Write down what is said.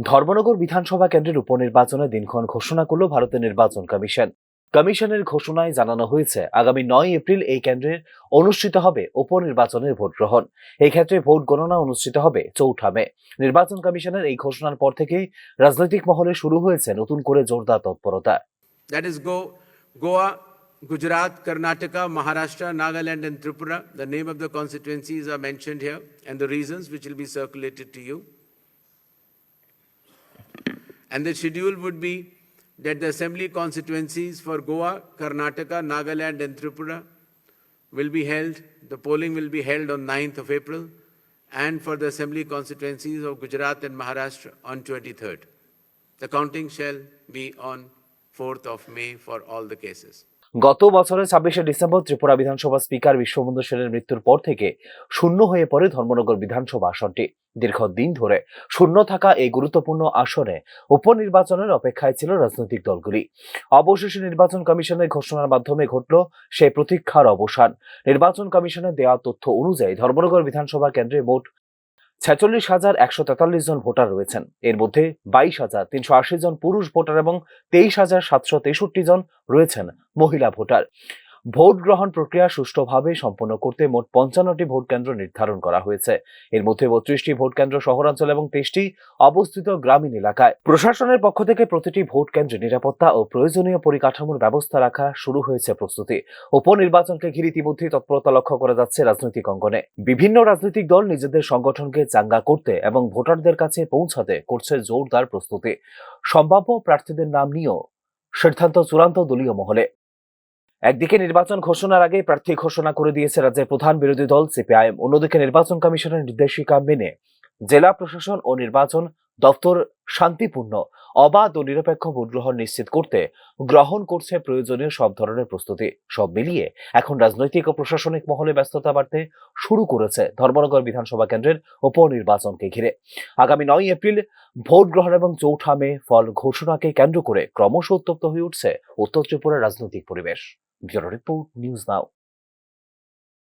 ধর্মনগর বিধানসভা কেন্দ্রের উপনির্বাচনে দিনক্ষণ ঘোষণা করল ভারতের নির্বাচন কমিশন। কমিশনের ঘোষণায় জানানো হয়েছে, আগামী 9 এপ্রিল এই কেন্দ্রে অনুষ্ঠিত হবে উপনির্বাচনের ভোট গ্রহণ। এই ক্ষেত্রে ভোট গণনা অনুষ্ঠিত হবে 4 মে। নির্বাচন কমিশনের এই ঘোষণার পর থেকেই রাজনৈতিক মহলে শুরু হয়েছে নতুন করে জোরদার তৎপরতা। That is Goa, Gujarat, Karnataka, Maharashtra, Nagaland and Tripura. The name of the constituencies are mentioned here and the reasons which will be circulated to you. And the schedule would be that the assembly constituencies for Goa, Karnataka, Nagaland and Tripura will be held, the polling will be held on 9th of April, and for the assembly constituencies of Gujarat and Maharashtra on 23rd. The counting shall be on 4th of May for all the cases. গত বছরের 26শে December Tripura বিধানসভা speaker Biswabandhu সেনের মৃত্যুর পর থেকে শূন্য হয়ে পড়ে ধর্মনগর বিধানসভা আসনটি। দীর্ঘদিন ধরে শূন্য থাকা এই গুরুত্বপূর্ণ আসনে উপনির্বাচনের অপেক্ষায় ছিল রাজনৈতিক দলগুলি। অবশেষে নির্বাচন কমিশনের ঘোষণার মাধ্যমে ঘটল সেই প্রতীক্ষার অবসান। নির্বাচন কমিশনের দেওয়া তথ্য অনুযায়ী ধর্মনগর বিধানসভা কেন্দ্রে মোট 46,143 জন ভোটার রয়েছেন। এর মধ্যে 22,380 জন পুরুষ ভোটার এবং 23,763 জন রয়েছেন মহিলা ভোটার। ভোট গ্রহণ প্রক্রিয়া সুষ্ঠুভাবে সম্পন্ন করতে মোট 55টি ভোট কেন্দ্র নির্ধারণ করা হয়েছে। এর মধ্যে 32টি ভোট কেন্দ্র শহরাঞ্চল এবং 23টি অবস্থিত গ্রামীণ এলাকায়। প্রশাসনের পক্ষ থেকে প্রতিটি ভোট কেন্দ্রে নিরাপত্তা ও প্রয়োজনীয় পরিকাঠামোর ব্যবস্থা রাখা শুরু হয়েছে প্রস্তুতি। উপনির্বাচনকে ঘিরে ইতিমধ্যেই তৎপরতা লক্ষ্য করা যাচ্ছে রাজনৈতিক অঙ্গনে। বিভিন্ন রাজনৈতিক দল নিজেদের সংগঠনকে চাঙ্গা করতে এবং ভোটারদের কাছে পৌঁছাতে করছে জোরদার প্রস্তুতি। সম্ভাব্য প্রার্থীদের নাম নিয়েও সিদ্ধান্ত চূড়ান্ত দলীয় মহলে। একদিকে নির্বাচন ঘোষণার আগে প্রার্থী ঘোষণা করে দিয়েছে রাজ্যের প্রধান বিরোধী দল সিপিআইএম। অন্যদিকে নির্বাচন কমিশনের নির্দেশিকা মেনে জেলা প্রশাসন ও নির্বাচন দপ্তর শান্তিপূর্ণ, অবাধ ও নিরপেক্ষ ভোট গ্রহণ নিশ্চিত করতে গ্রহণ করছে প্রয়োজনীয় সব ধরনের প্রস্তুতি। সব মিলিয়ে এখন রাজনৈতিক ও প্রশাসনিক মহলে ব্যস্ততা বাড়তে শুরু করেছে ধর্মনগর বিধানসভা কেন্দ্রের উপনির্বাচনকে ঘিরে। আগামী 9 এপ্রিল ভোট গ্রহণ এবং 4 মে ফল ঘোষণাকে কেন্দ্র করে ক্রমশ উত্তপ্ত হয়ে উঠছে উত্তর ত্রিপুরার রাজনৈতিক পরিবেশ। Bureau report, news now.